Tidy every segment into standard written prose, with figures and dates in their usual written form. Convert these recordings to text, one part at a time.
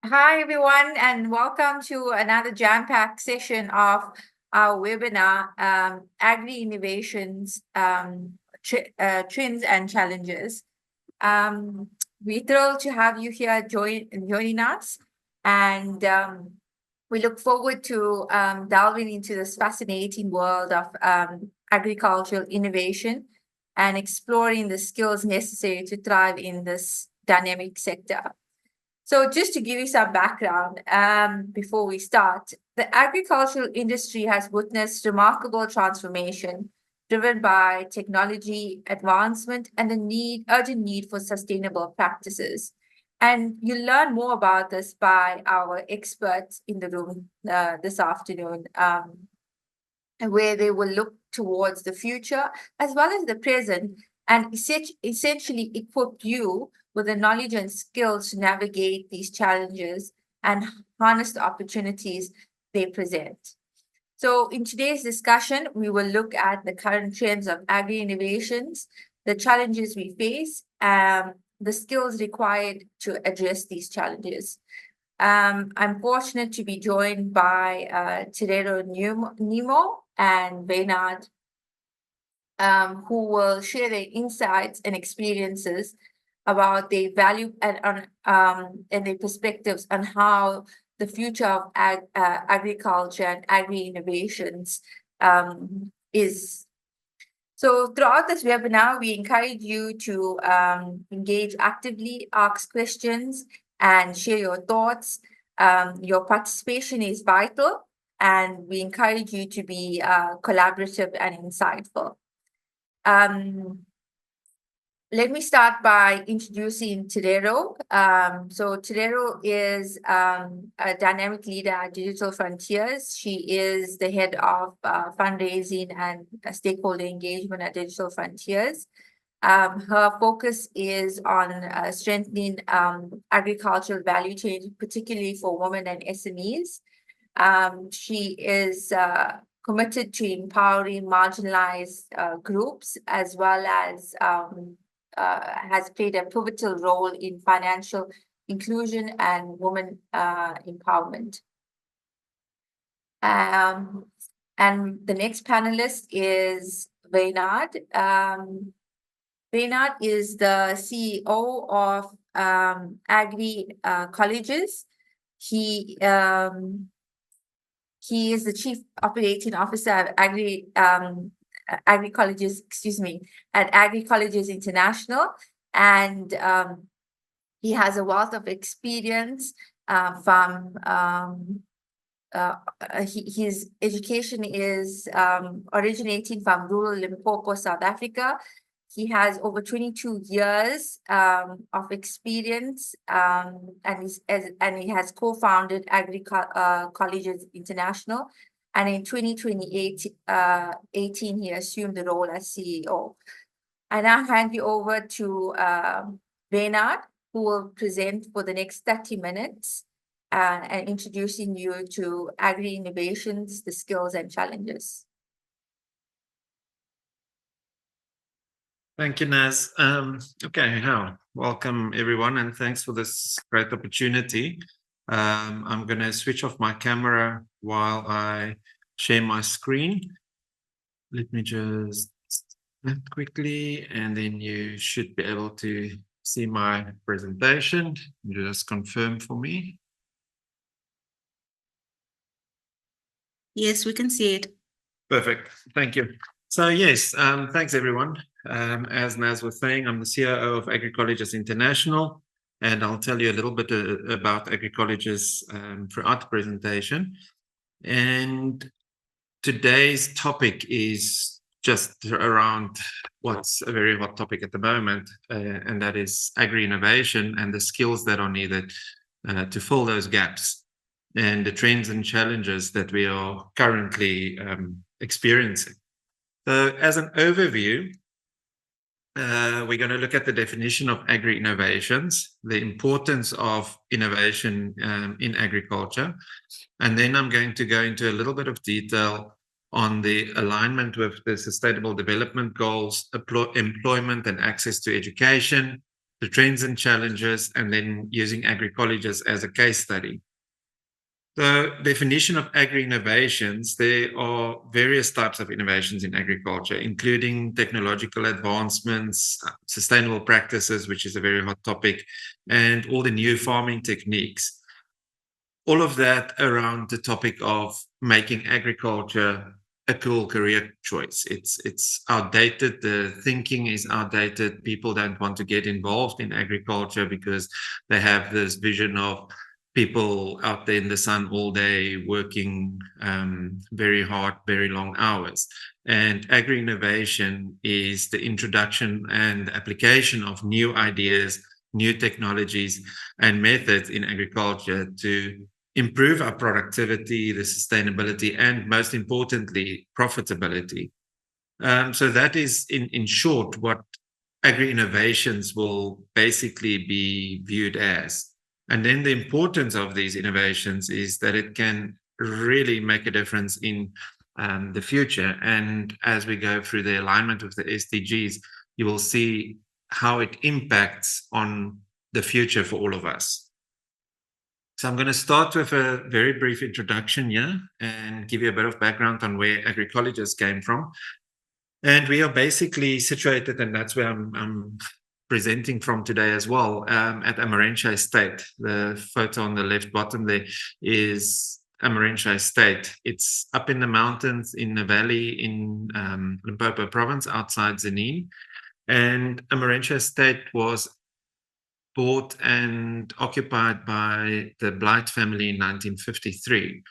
Hi, everyone, and welcome to another jam-packed session of our webinar, Agri-Innovations, Trends and Challenges. We're thrilled to have you here joining us, and we look forward to delving into this fascinating world of agricultural innovation and exploring the skills necessary to thrive in this dynamic sector. So just to give you some background before we start, the agricultural industry has witnessed remarkable transformation driven by technology advancement and the urgent need for sustainable practices. And you'll learn more about this by our experts in the room this afternoon, where they will look towards the future as well as the present and essentially equip you with the knowledge and skills to navigate these challenges and harness the opportunities they present. So in today's discussion, we will look at the current trends of agri-innovations, the challenges we face, the skills required to address these challenges. I'm fortunate to be joined by Tariro Nyimo and Wynand, who will share their insights and experiences about their value and their perspectives on how the future of agriculture and agri-innovations is. So throughout this webinar, we encourage you to engage actively, ask questions, and share your thoughts. Your participation is vital, and we encourage you to be collaborative and insightful. Let me start by introducing Tariro. So Tariro is a dynamic leader at Digital Frontiers. She is the head of fundraising and stakeholder engagement at Digital Frontiers. Her focus is on strengthening agricultural value chain, particularly for women and SMEs. She is committed to empowering marginalized groups, as well as has played a pivotal role in financial inclusion and women empowerment. And the next panelist is Wynand. Wynand is the CEO of AGRICOLLEGES. He is the Chief Operating Officer of AGRICOLLEGES, at AGRICOLLEGES International, and he has a wealth of experience from his education is originating from rural Limpopo, South Africa. He has over 22 years of experience, and he has co-founded AGRICOLLEGES International. And in 2018, he assumed the role as CEO. I now hand you over to Wynand, who will present for the next 30 minutes and introducing you to agri-innovations, the skills and challenges. Thank you, Naz. Okay, welcome everyone, and thanks for this great opportunity. I'm going to switch off my camera while I share my screen. Let me just that quickly, and then you should be able to see my presentation. Just confirm for me. Yes, we can see it. Perfect. Thank you. So yes, thanks everyone. As Naz was saying, I'm the COO of AGRICOLLEGES International, and I'll tell you a little bit about AGRICOLLEGES throughout the presentation. And today's topic is just around what's a very hot topic at the moment, and that is agri-innovation and the skills that are needed to fill those gaps and the trends and challenges that we are currently experiencing. So as an overview, we're going to look at the definition of agri-innovations, the importance of innovation in agriculture, and then I'm going to go into a little bit of detail on the alignment with the Sustainable Development Goals, employment and access to education, the trends and challenges, and then using agri-colleges as a case study. The definition of agri-innovations, there are various types of innovations in agriculture, including technological advancements, sustainable practices, which is a very hot topic, and all the new farming techniques. All of that around the topic of making agriculture a cool career choice. It's outdated. The thinking is outdated. People don't want to get involved in agriculture because they have this vision of people out there in the sun all day working very hard, very long hours. And agri-innovation is the introduction and application of new ideas, new technologies, and methods in agriculture to improve our productivity, the sustainability, and most importantly, profitability. So that is, in short, what agri-innovations will basically be viewed as. And then the importance of these innovations is that it can really make a difference in the future. And as we go through the alignment with the SDGs, you will see how it impacts on the future for all of us. So I'm going to start with a very brief introduction here and give you a bit of background on where AGRICOLLEGES came from. And we are basically situated, and that's where I'm presenting from today as well, at Amarentia Estate. The photo on the left bottom there is Amarentia Estate. It's up in the mountains in the valley in Limpopo province outside Wynand. And Amarentia Estate was bought and occupied by the Blight family in 1953.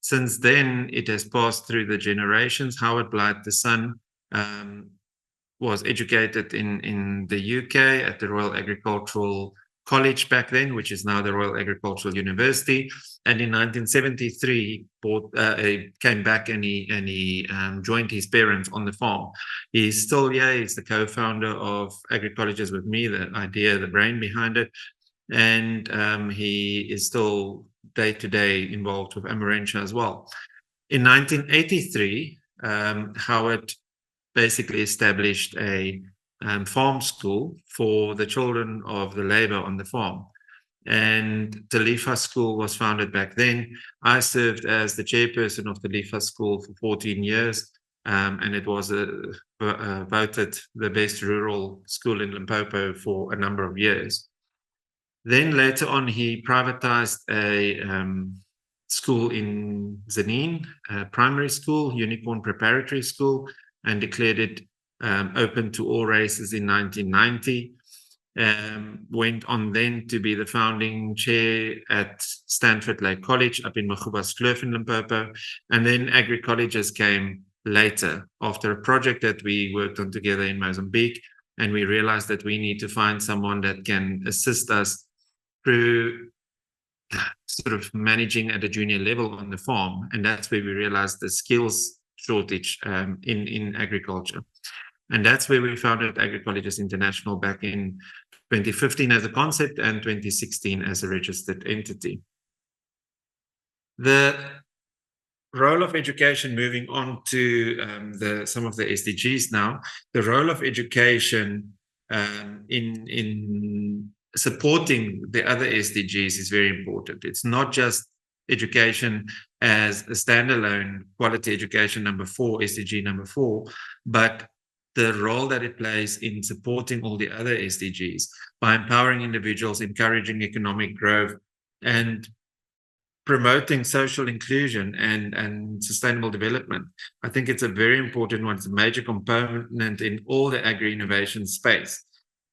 Since then, it has passed through the generations. Howard Blight, the son, was educated in the UK at the Royal Agricultural College back then, which is now the Royal Agricultural University. And in 1973, came back and he joined his parents on the farm. He's still here. He's the co-founder of AGRICOLLEGES with me, the idea, the brain behind it. And he is still day-to-day involved with Amarentia as well. In 1983, Howard basically established a farm school for the children of the labor on the farm. And the Lifa School was founded back then. I served as the chairperson of the Lifa School for 14 years, and it was voted the best rural school in Limpopo for a number of years. Then later on, he privatized a school in Wynand, a primary school, Unicorn Preparatory School, and declared it open to all races in 1990. Went on then to be the founding chair at Stanford Lake College up in Magubaskloof in Limpopo. And then AGRICOLLEGES came later after a project that we worked on together in Mozambique. And we realized that we need to find someone that can assist us through sort of managing at a junior level on the farm. And that's where we realized the skills shortage in agriculture. And that's where we founded AGRICOLLEGES International back in 2015 as a concept and 2016 as a registered entity. The role of education, moving on to some of the SDGs now, the role of education in supporting the other SDGs is very important. It's not just education as a standalone quality education number 4, SDG number 4, but the role that it plays in supporting all the other SDGs by empowering individuals, encouraging economic growth, and promoting social inclusion and sustainable development. I think it's a very important one. It's a major component in all the agri-innovation space.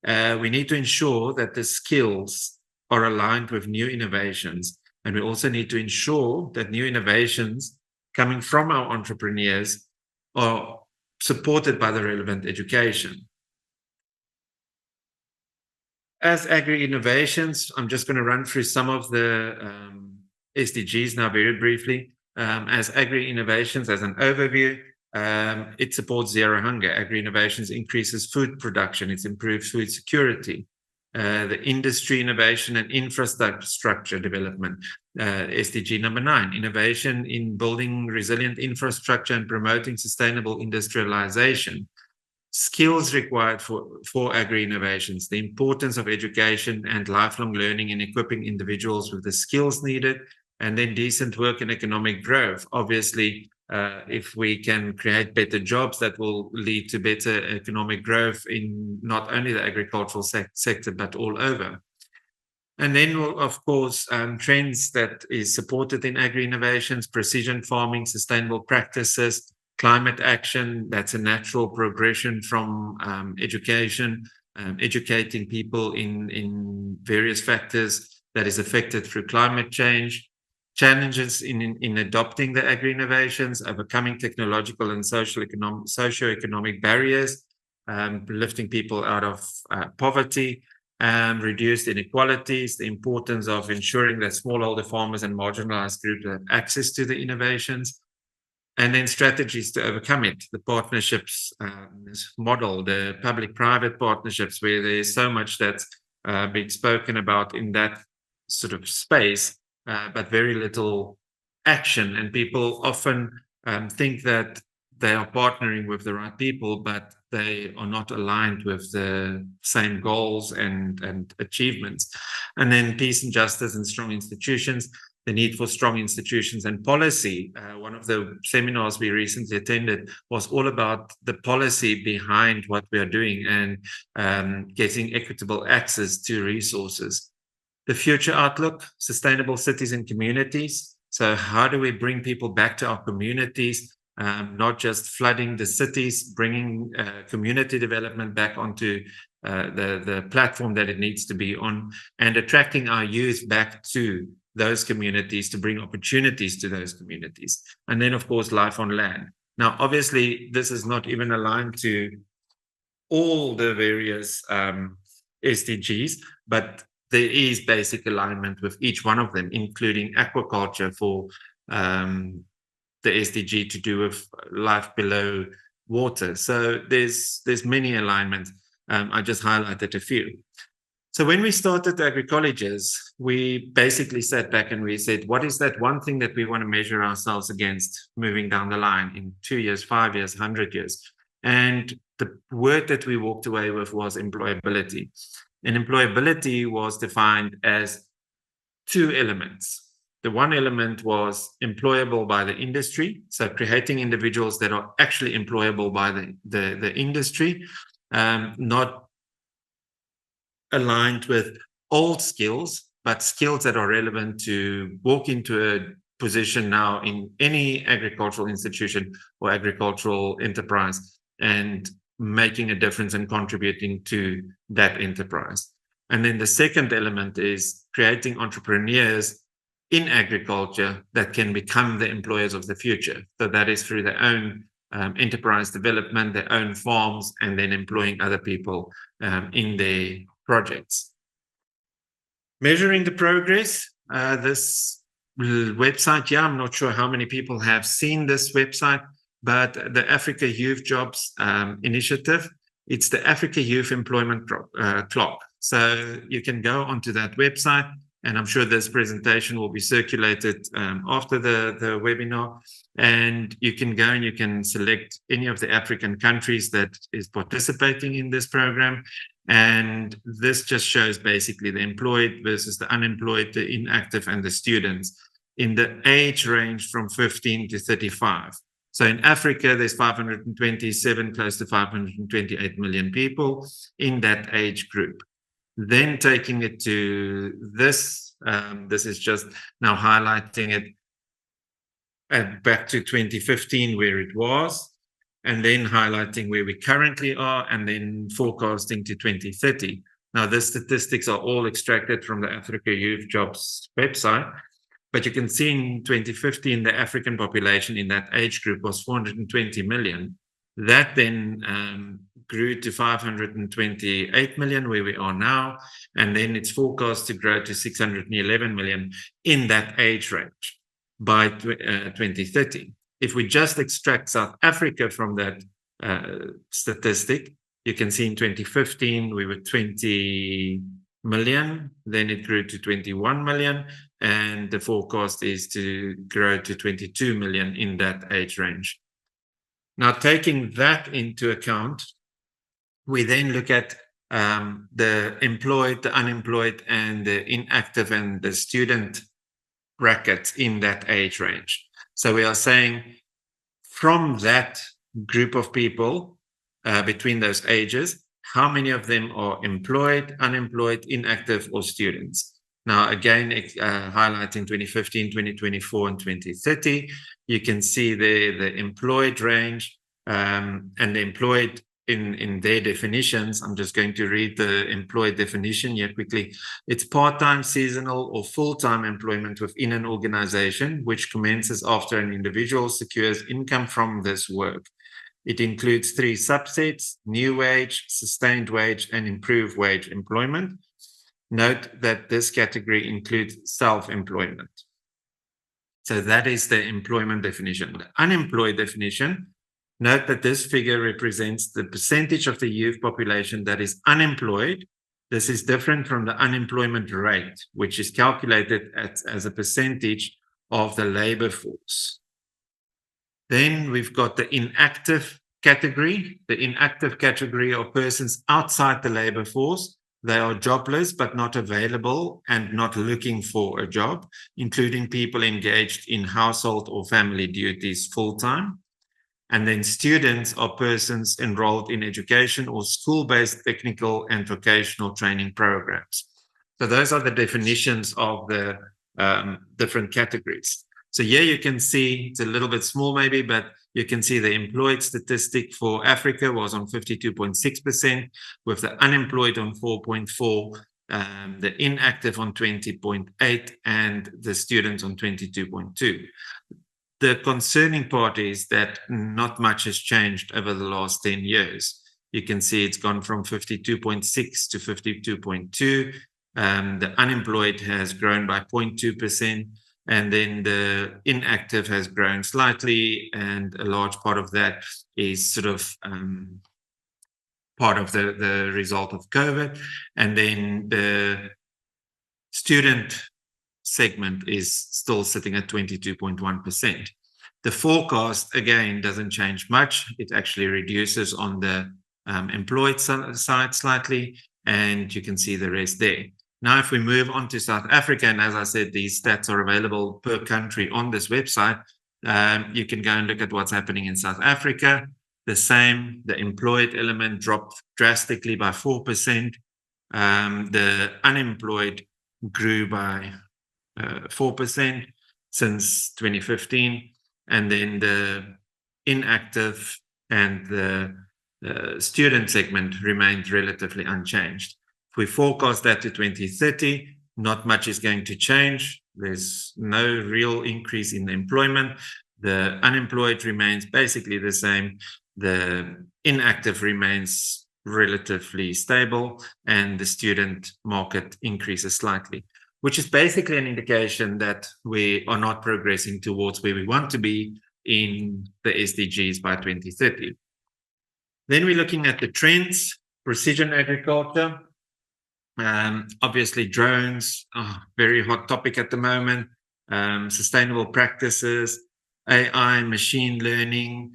We need to ensure that the skills are aligned with new innovations. And we also need to ensure that new innovations coming from our entrepreneurs are supported by the relevant education. As agri-innovations, I'm just going to run through some of the SDGs now very briefly. As agri-innovations, as an overview, it supports zero hunger. Agri-innovations increases food production. It improves food security. The industry innovation and infrastructure development. SDG number 9, innovation in building resilient infrastructure and promoting sustainable industrialization. skills required for agri-innovations, the importance of education and lifelong learning in equipping individuals with the skills needed, and then decent work and economic growth. Obviously, if we can create better jobs, that will lead to better economic growth in not only the agricultural sector, but all over. And then, of course, trends that is supported in agri-innovations, precision farming, sustainable practices, climate action. That's a natural progression from education, educating people in various factors that is affected through climate change, challenges in adopting the agri-innovations, overcoming technological and socio-economic barriers, lifting people out of poverty, reduced inequalities, the importance of ensuring that smallholder farmers and marginalized groups have access to the innovations, and then strategies to overcome it, the partnerships model, the public-private partnerships, where there's so much that's been spoken about in that sort of space, but very little action. And people often think that they are partnering with the right people, but they are not aligned with the same goals and achievements. And then peace and justice and strong institutions, the need for strong institutions and policy. One of the seminars we recently attended was all about the policy behind what we are doing and getting equitable access to resources. The future outlook, sustainable cities and communities. So how do we bring people back to our communities? Not just flooding the cities, bringing community development back onto the platform that it needs to be on, and attracting our youth back to those communities to bring opportunities to those communities. And then, of course, life on land. Now, obviously, this is not even aligned to all the various SDGs, but there is basic alignment with each one of them, including aquaculture for the SDG to do with life below water. So there's many alignments. I just highlighted a few. So when we started AGRICOLLEGES, we basically sat back and we said, what is that one thing that we want to measure ourselves against moving down the line in 2 years, 5 years, 100 years? And the word that we walked away with was employability. And employability was defined as 2 elements. The one element was employable by the industry, so creating individuals that are actually employable by the industry, not aligned with old skills, but skills that are relevant to walk into a position now in any agricultural institution or agricultural enterprise and making a difference and contributing to that enterprise. And then the second element is creating entrepreneurs in agriculture that can become the employers of the future. So that is through their own enterprise development, their own farms, and then employing other people in their projects. Measuring the progress, this website, yeah, I'm not sure how many people have seen this website, but the Africa Youth Jobs Initiative, it's the Africa Youth Employment Clock. So you can go onto that website, and I'm sure this presentation will be circulated after the webinar. And you can go and you can select any of the African countries that is participating in this program. And this just shows basically the employed versus the unemployed, the inactive, and the students in the age range from 15 to 35. So in Africa, there's 527, close to 528 million people in that age group. Then taking it to this, this is just now highlighting it back to 2015 where it was, and then highlighting where we currently are, and then forecasting to 2030. Now, the statistics are all extracted from the Africa Youth Jobs website, but you can see in 2015, the African population in that age group was 420 million. That then grew to 528 million, where we are now, and then it's forecast to grow to 611 million in that age range by 2030. If we just extract South Africa from that statistic, you can see in 2015 we were 20 million, then it grew to 21 million, and the forecast is to grow to 22 million in that age range. Now, taking that into account, We then look at the employed, the unemployed, and the inactive and the student brackets in that age range. So we are saying from that group of people between those ages, how many of them are employed, unemployed, inactive, or students? Now, again, highlighting 2015, 2024, and 2030, you can see the employed range and the employed in their definitions. I'm just going to read the employed definition here quickly. It's part-time, seasonal, or full-time employment within an organization, which commences after an individual secures income from this work. It includes 3 subsets: new wage, sustained wage, and improved wage employment. Note that this category includes self-employment. So that is the employment definition. The unemployed definition, note that this figure represents the percentage of the youth population that is unemployed. This is different from the unemployment rate, which is calculated as a percentage of the labor force. Then we've got the inactive category. The inactive category are persons outside the labor force. They are jobless but not available and not looking for a job, including people engaged in household or family duties full-time. And then students are persons enrolled in education or school-based technical and vocational training programs. So those are the definitions of the different categories. So here you can see, it's a little bit small maybe, but you can see the employed statistic for Africa was on 52.6%, with the unemployed on 4.4%, the inactive on 20.8%, and the students on 22.2%. The concerning part is that not much has changed over the last 10 years. You can see it's gone from 52.6 to 52.2. The unemployed has grown by 0.2%. And then the inactive has grown slightly, and a large part of that is sort of part of the result of COVID. And then the student segment is still sitting at 22.1%. The forecast, again, doesn't change much. It actually reduces on the employed side slightly, and you can see the rest there. Now, if we move on to South Africa, and as I said, these stats are available per country on this website, you can go and look at what's happening in South Africa. The same, the employed element dropped drastically by 4%. The unemployed grew by 4% since 2015. And then the inactive and the student segment remained relatively unchanged. If we forecast that to 2030, not much is going to change. There's no real increase in the employment. The unemployed remains basically the same. The inactive remains relatively stable, and the student market increases slightly, which is basically an indication that we are not progressing towards where we want to be in the SDGs by 2030. Then we're looking at the trends: precision agriculture. Obviously, drones are a very hot topic at the moment. Sustainable practices, AI, machine learning,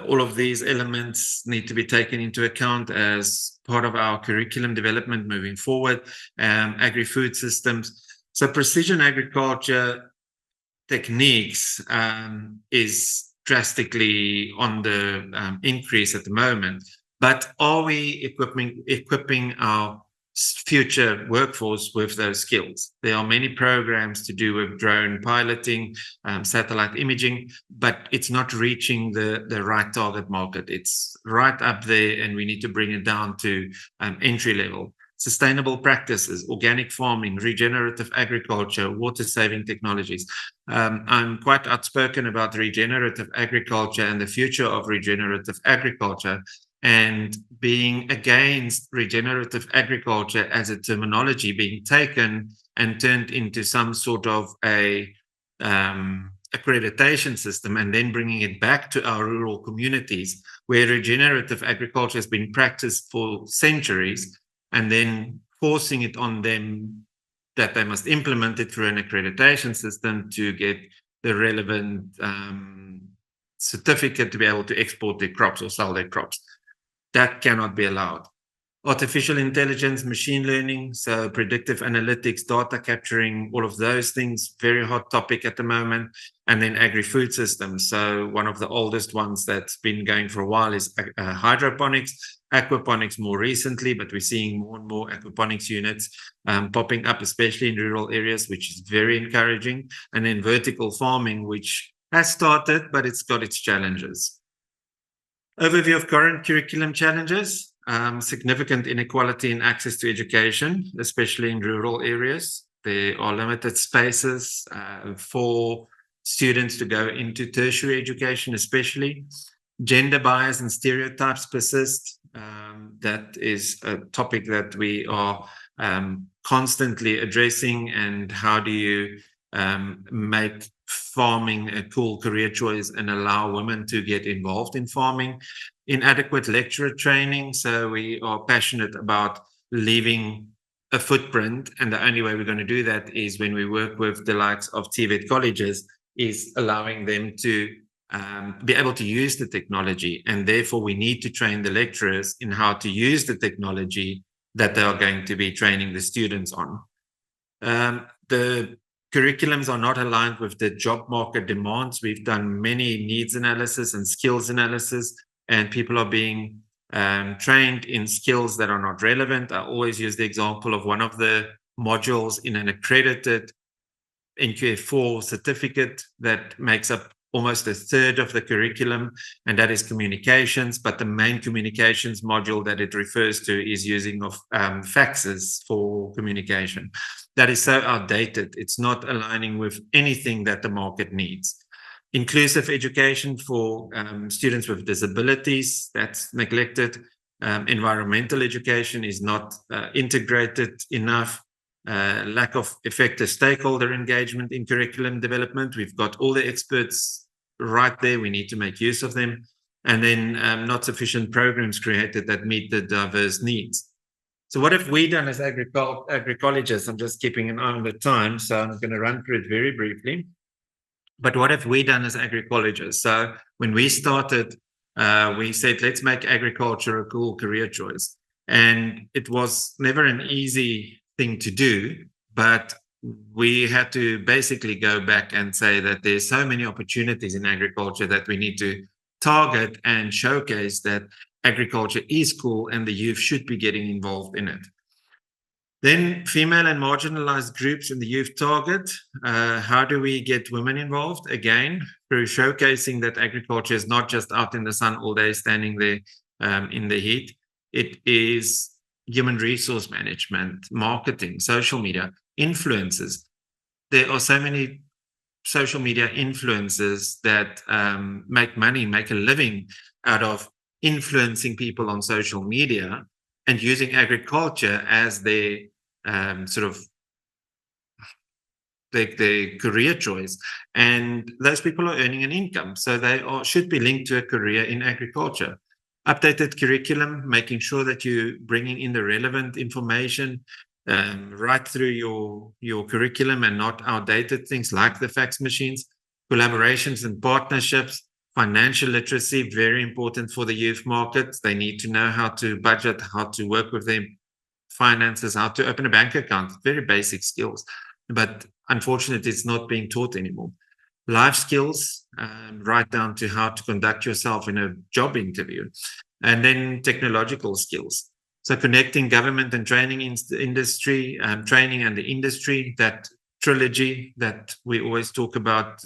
all of these elements need to be taken into account as part of our curriculum development moving forward. Agri-food systems. So precision agriculture techniques is drastically on the increase at the moment. But are we equipping our future workforce with those skills? There are many programs to do with drone piloting, satellite imaging, but it's not reaching the right target market. It's right up there, and we need to bring it down to entry level. Sustainable practices, organic farming, regenerative agriculture, water-saving technologies. I'm quite outspoken about regenerative agriculture and the future of regenerative agriculture, and being against regenerative agriculture as a terminology being taken and turned into some sort of a accreditation system, and then bringing it back to our rural communities where regenerative agriculture has been practiced for centuries, and then forcing it on them that they must implement it through an accreditation system to get the relevant certificate to be able to export their crops or sell their crops. That cannot be allowed. artificial intelligence, machine learning, so predictive analytics, data capturing, all of those things, very hot topic at the moment. And then agri-food systems. So one of the oldest ones that's been going for a while is hydroponics, aquaponics more recently, but we're seeing more and more aquaponics units popping up, especially in rural areas, which is very encouraging. And then vertical farming, which has started, but it's got its challenges. Overview of current curriculum challenges. Significant inequality in access to education, especially in rural areas. There are limited spaces for students to go into tertiary education, especially. Gender bias and stereotypes persist. That is a topic that we are constantly addressing. And how do you make farming a cool career choice and allow women to get involved in farming? Inadequate lecturer training. So we are passionate about leaving a footprint, and the only way we're going to do that is when we work with the likes of TVET colleges, is allowing them to be able to use the technology, and therefore we need to train the lecturers in how to use the technology that they are going to be training the students on. The curriculums are not aligned with the job market demands. We've done many needs analysis and skills analysis, and people are being trained in skills that are not relevant. I always use the example of one of the modules in an accredited NQF4 certificate that makes up almost a third of the curriculum, and that is communications. But the main communications module that it refers to is using of faxes for communication. That is so outdated. It's not aligning with anything that the market needs. Inclusive education for students with disabilities, that's neglected. Environmental education is not integrated enough. Lack of effective stakeholder engagement in curriculum development. We've got all the experts right there. We need to make use of them. And then not sufficient programs created that meet the diverse needs. So what have we done as agri-colleges? I'm just keeping an eye on the time, so I'm going to run through it very briefly. But what have we done as agri-colleges? So when we started, we said, let's make agriculture a cool career choice. And it was never an easy thing to do, but we had to basically go back and say that there's so many opportunities in agriculture that we need to target and showcase that agriculture is cool and the youth should be getting involved in it. Then female and marginalized groups in the youth target. How do we get women involved? Again, through showcasing that agriculture is not just out in the sun all day, standing there in the heat. It is human resource management, marketing, social media, influencers. There are so many social media influencers that make money, make a living out of influencing people on social media and using agriculture as their sort of their career choice. And those people are earning an income. So they should be linked to a career in agriculture. Updated curriculum, making sure that you're bringing in the relevant information right through your curriculum and not outdated things like the fax machines. Collaborations and partnerships. Financial literacy, very important for the youth market. They need to know how to budget, how to work with their finances, how to open a bank account, very basic skills. But unfortunately, it's not being taught anymore. Life skills, right down to how to conduct yourself in a job interview. And then technological skills. So connecting government and training industry, training and the industry, that trilogy that we always talk about,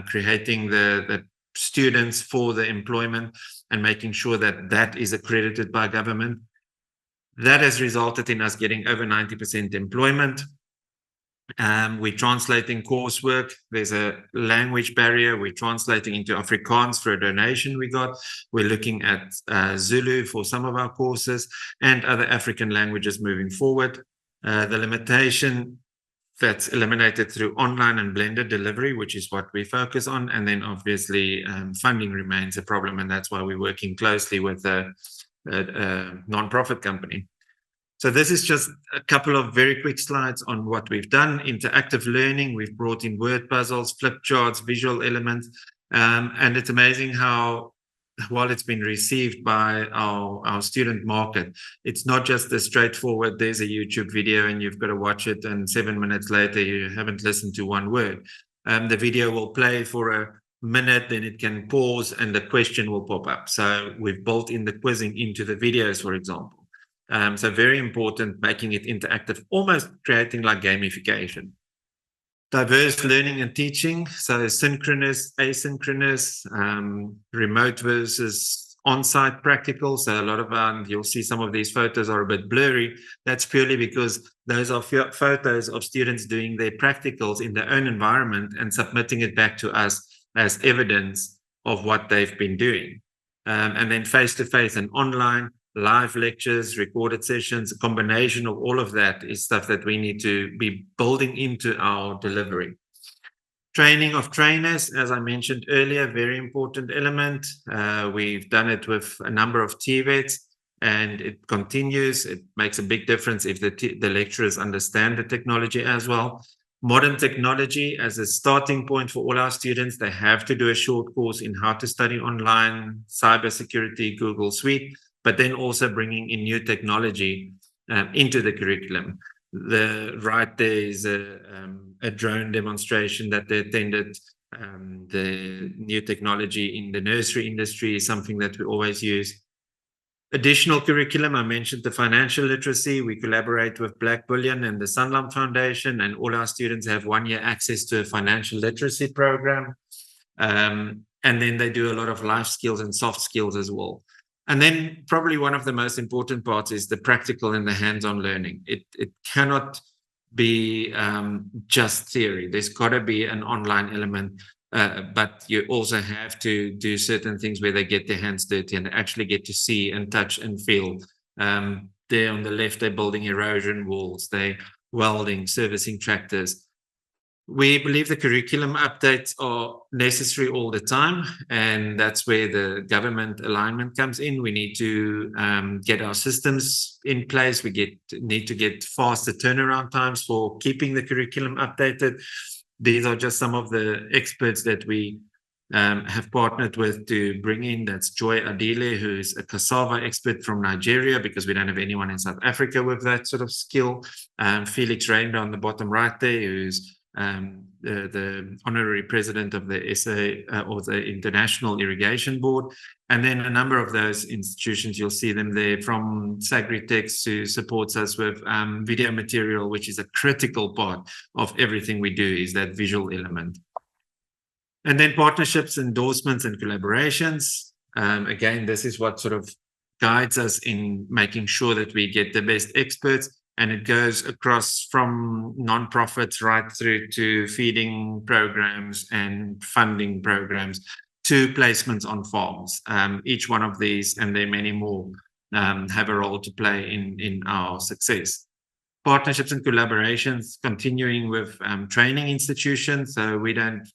creating the students for the employment and making sure that that is accredited by government. That has resulted in us getting over 90% employment. We're translating coursework. There's a language barrier. We're translating into Afrikaans for a donation we got. We're looking at Zulu for some of our courses and other African languages moving forward. The limitation that's eliminated through online and blended delivery, which is what we focus on. And then obviously funding remains a problem. And that's why we're working closely with a non-profit company. So this is just a couple of very quick slides on what we've done. Interactive learning, we've brought in word puzzles, flip charts, visual elements. And it's amazing how while it's been received by our student market, it's not just a straightforward, there's a YouTube video and you've got to watch it, and 7 minutes later you haven't listened to one word. The video will play for a minute, then it can pause and the question will pop up. So we've built in the quizzing into the videos, for example. So very important, making it interactive, almost creating like gamification. Diverse learning and teaching, so synchronous, asynchronous, remote versus on-site practical. So a lot of you'll see some of these photos are a bit blurry. That's purely because those are photos of students doing their practicals in their own environment and submitting it back to us as evidence of what they've been doing. And then face-to-face and online, live lectures, recorded sessions, a combination of all of that is stuff that we need to be building into our delivery. Training of trainers, as I mentioned earlier, very important element. We've done it with a number of TVETs and it continues. It makes a big difference if the lecturers understand the technology as well. Modern technology as a starting point for all our students. They have to do a short course in how to study online, cybersecurity, Google Suite, but then also bringing in new technology into the curriculum. Right there is a drone demonstration that they attended. The new technology in the nursery industry is something that we always use. Additional curriculum, I mentioned the financial literacy. We collaborate with Black Bullion and the Sanlam Foundation, and all our students have 1 year access to a financial literacy program. And then they do a lot of life skills and soft skills as well. And then probably one of the most important parts is the practical and the hands-on learning. It cannot be just theory. There's got to be an online element, but you also have to do certain things where they get their hands dirty and actually get to see and touch and feel. There on the left, they're building erosion walls, they're welding, servicing tractors. We believe the curriculum updates are necessary all the time, and that's where the government alignment comes in. We need to get our systems in place. We need to get faster turnaround times for keeping the curriculum updated. These are just some of the experts that we have partnered with to bring in. That's Joy Adile, who's a cassava expert from Nigeria, because we don't have anyone in South Africa with that sort of skill. Felix Rainbow on the bottom right there, who's the honorary president of the SA or the International Irrigation Board. And then a number of those institutions, you'll see them there, from Sagritex, who supports us with video material, which is a critical part of everything we do, is that visual element. And then partnerships, endorsements, and collaborations. Again, this is what sort of guides us in making sure that we get the best experts. And it goes across from nonprofits right through to feeding programs and funding programs to placements on farms. Each one of these, and there are many more, have a role to play in our success. Partnerships and collaborations, continuing with training institutions. So we don't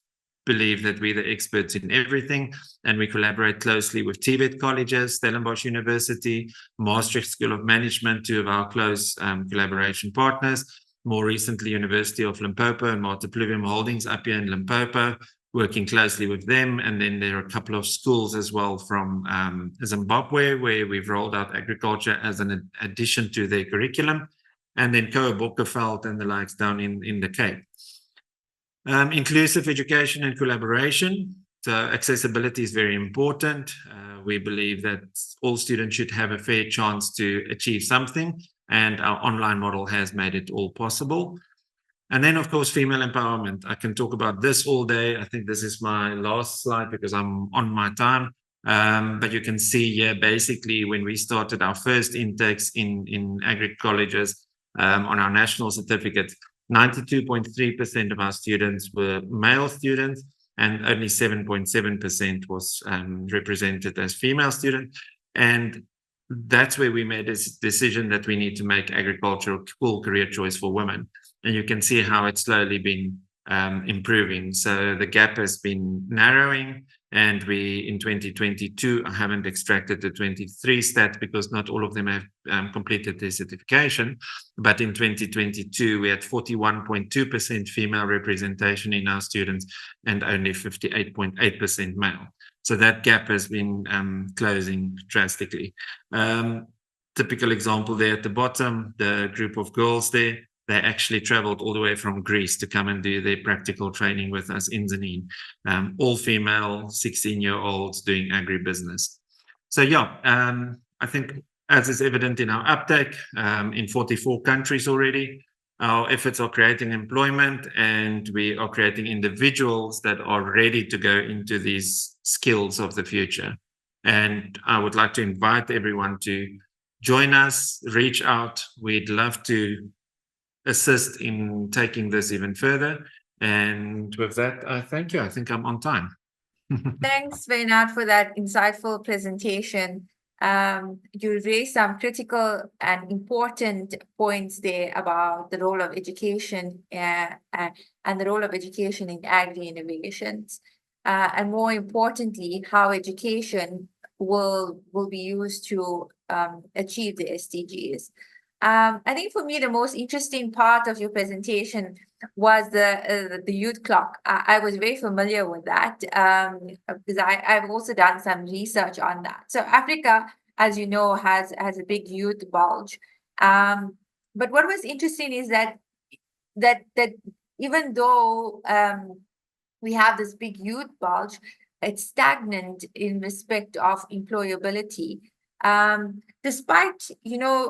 believe that we're the experts in everything, and we collaborate closely with TVET colleges, Stellenbosch University, Maastricht School of Management, two of our close collaboration partners. More recently, University of Limpopo and Multipluvium Holdings up here in Limpopo, working closely with them. And then there are a couple of schools as well from Zimbabwe, where we've rolled out agriculture as an addition to their curriculum. And then Koa Bokkeveld and the likes down in the Cape. Inclusive education and collaboration. So accessibility is very important. We believe that all students should have a fair chance to achieve something, and our online model has made it all possible. And then, of course, female empowerment. I can talk about this all day. I think this is my last slide because I'm on my time. But you can see here, basically, when we started our first intakes in agri-colleges on our national certificate, 92.3% of our students were male students, and only 7.7% was represented as female students. And that's where we made this decision that we need to make agriculture a full career choice for women. And you can see how it's slowly been improving. So the gap has been narrowing, and we in 2022 haven't extracted the 23 stat because not all of them have completed their certification. But in 2022, we had 41.2% female representation in our students and only 58.8% male. So that gap has been closing drastically. Typical example there at the bottom, the group of girls there, they actually traveled all the way from Greece to come and do their practical training with us in Zanin. All female, 16-year-olds doing agribusiness. So yeah, I think as is evident in our uptake, in 44 countries already, our efforts are creating employment, and we are creating individuals that are ready to go into these skills of the future. And I would like to invite everyone to join us, reach out. We'd love to assist in taking this even further. And with that, I thank you. I think I'm on time. Thanks, Wynand, for that insightful presentation. You raised some critical and important points there about the role of education and the role of education in agri-innovations. And more importantly, how education will be used to achieve the SDGs. I think for me, the most interesting part of your presentation was the youth clock. I was very familiar with that because I've also done some research on that. So Africa, as you know, has a big youth bulge. But what was interesting is that even though we have this big youth bulge, it's stagnant in respect of employability. Despite,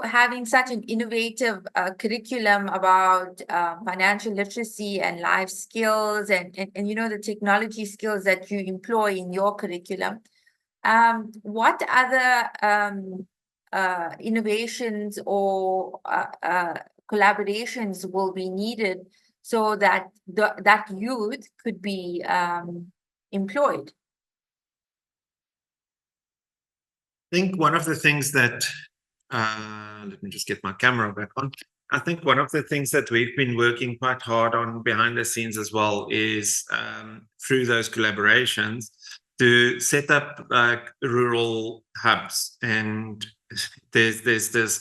having such an innovative curriculum about financial literacy and life skills and the technology skills that you employ in your curriculum, what other innovations or collaborations will be needed so that that youth could be employed? I think one of the things that, let me just get my camera back on. I think one of the things that we've been working quite hard on behind the scenes as well is through those collaborations to set up like rural hubs. And there's this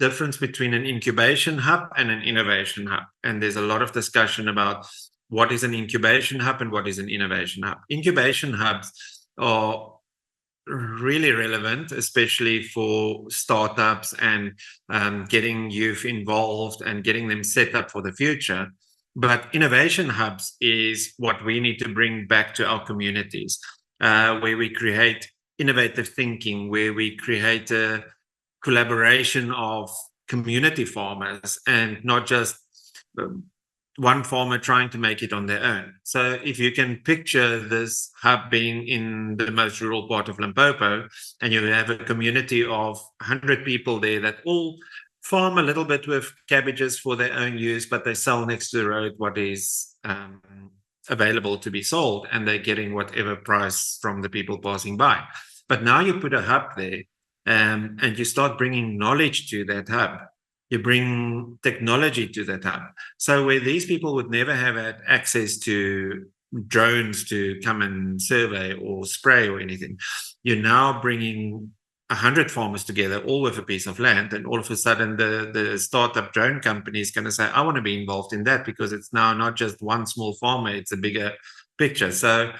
difference between an incubation hub and an innovation hub. And there's a lot of discussion about what is an incubation hub and what is an innovation hub. Incubation hubs are really relevant, especially for startups and getting youth involved and getting them set up for the future. But innovation hubs is what we need to bring back to our communities, where we create innovative thinking, where we create a collaboration of community farmers and not just one farmer trying to make it on their own. So if you can picture this hub being in the most rural part of Limpopo, and you have a community of 100 people there that all farm a little bit with cabbages for their own use, but they sell next to the road what is available to be sold, and they're getting whatever price from the people passing by. But now you put a hub there, and you start bringing knowledge to that hub. You bring technology to that hub. So where these people would never have had access to drones to come and survey or spray or anything, you're now bringing 100 farmers together, all with a piece of land, and all of a sudden the startup drone company is going to say, I want to be involved in that, because it's now not just one small farmer, it's a bigger picture. So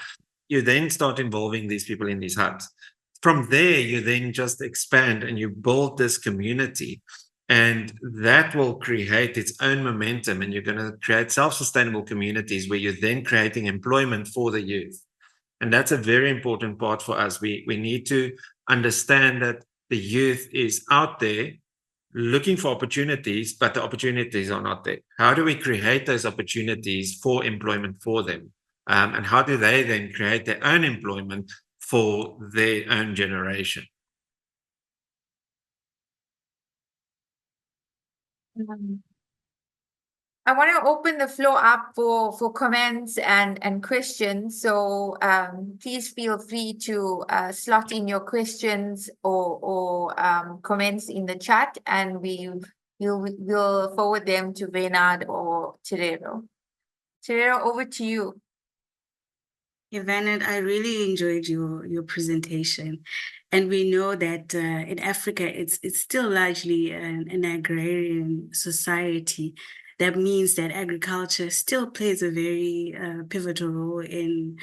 you then start involving these people in these hubs. From there, you then just expand and you build this community. And that will create its own momentum, and you're going to create self-sustainable communities where you're then creating employment for the youth. And that's a very important part for us. We need to understand that the youth is out there looking for opportunities, but the opportunities are not there. How do we create those opportunities for employment for them? And how do they then create their own employment for their own generation? I want to open the floor up for comments and questions. So please feel free to slot in your questions or comments in the chat, and we'll forward them to Wynand or Tariro. Tariro, over to you. Wynand, I really enjoyed your presentation. And we know that in Africa, it's still largely an agrarian society. That means that agriculture still plays a very pivotal role in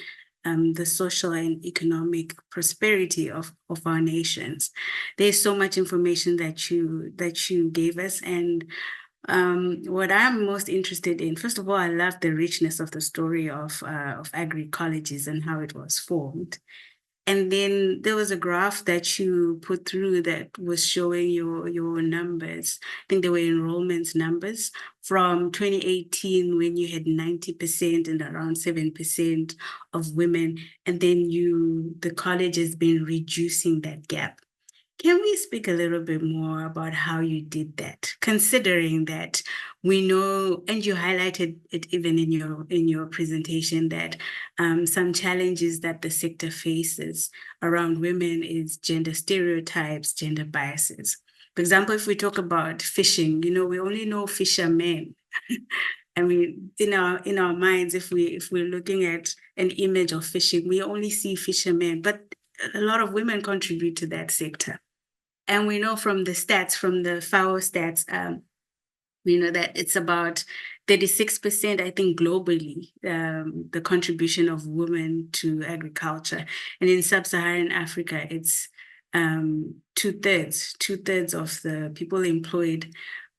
the social and economic prosperity of our nations. There's so much information that you gave us, and what I'm most interested in, first of all, I love the richness of the story of AGRICOLLEGES and how it was formed. And then there was a graph that you put through that was showing your numbers. I think they were enrollment numbers from 2018, when you had 90% and around 7% of women. And then the college has been reducing that gap. Can we speak a little bit more about how you did that, considering that we know, and you highlighted it even in your presentation, that some challenges that the sector faces around women is gender stereotypes, gender biases. For example, if we talk about fishing, we only know fishermen. I mean, in our minds, if we're looking at an image of fishing, we only see fishermen, but a lot of women contribute to that sector. And we know from the stats, from the FAO stats, we know that it's about 36%, I think, globally, the contribution of women to agriculture. And in sub-Saharan Africa, it's two-thirds of the people employed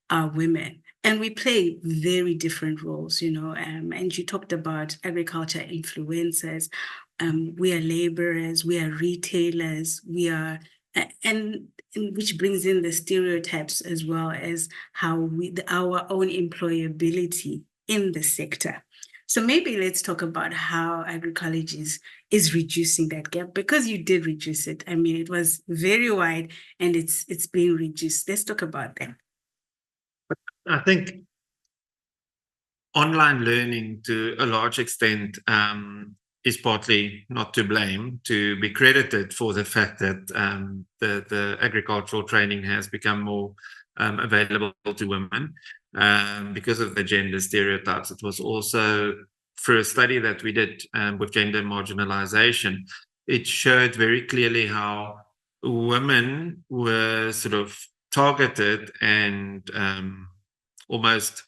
are women. And we play very different roles, and you talked about agriculture influencers. We are laborers, we are retailers, and which brings in the stereotypes as well as how our own employability in the sector. So maybe let's talk about how AGRICOLLEGES is reducing that gap, because you did reduce it. I mean, it was very wide and it's being reduced. Let's talk about that. I think online learning to a large extent is partly not to blame, to be credited for the fact that the agricultural training has become more available to women because of the gender stereotypes. It was also for a study that we did with gender marginalization. It showed very clearly how women were sort of targeted and almost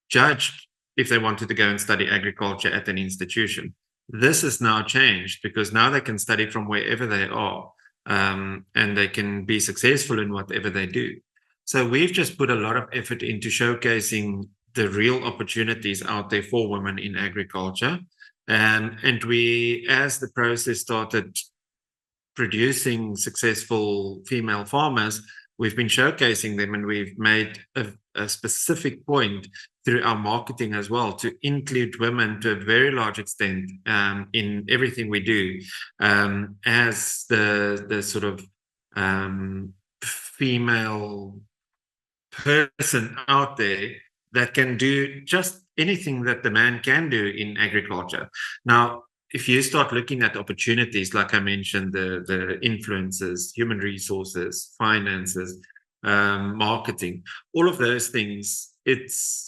judged if they wanted to go and study agriculture at an institution. This has now changed, because now they can study from wherever they are, and they can be successful in whatever they do. So we've just put a lot of effort into showcasing the real opportunities out there for women in agriculture. And we, as the process started producing successful female farmers, we've been showcasing them, and we've made a specific point through our marketing as well to include women to a very large extent in everything we do, as the sort of female person out there that can do just anything that the man can do in agriculture. Now, if you start looking at opportunities, like I mentioned, the influences, human resources, finances, marketing, all of those things, it's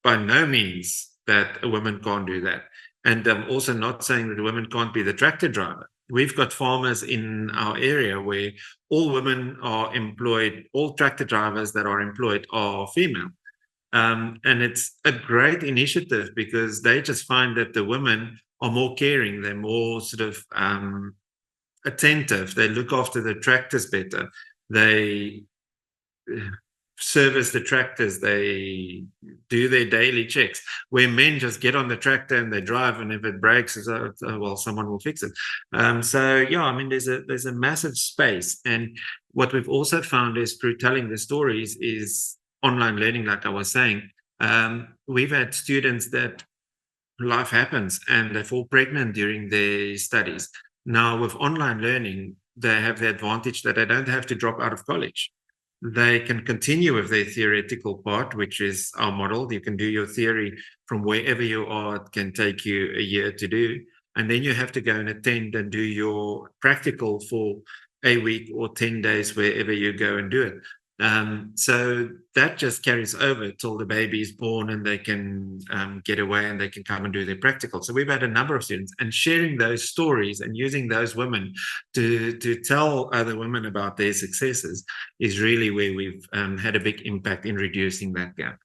by no means that a woman can't do that. And I'm also not saying that a woman can't be the tractor driver. We've got farmers in our area where all women are employed, all tractor drivers that are employed are female. And it's a great initiative, because they just find that the women are more caring, they're more sort of attentive, they look after the tractors better, they service the tractors, they do their daily checks, where men just get on the tractor and they drive, and if it breaks, well, someone will fix it. So yeah, I mean, there's a massive space. And what we've also found is, through telling the stories, is online learning, like I was saying. We've had students that life happens and they fall pregnant during their studies. Now, with online learning, they have the advantage that they don't have to drop out of college. They can continue with their theoretical part, which is our model. You can do your theory from wherever you are. It can take you a year to do. And then you have to go and attend and do your practical for a week or 10 days, wherever you go and do it. So that just carries over till the baby is born, and they can get away and they can come and do their practical. So we've had a number of students, and sharing those stories and using those women to tell other women about their successes is really where we've had a big impact in reducing that gap.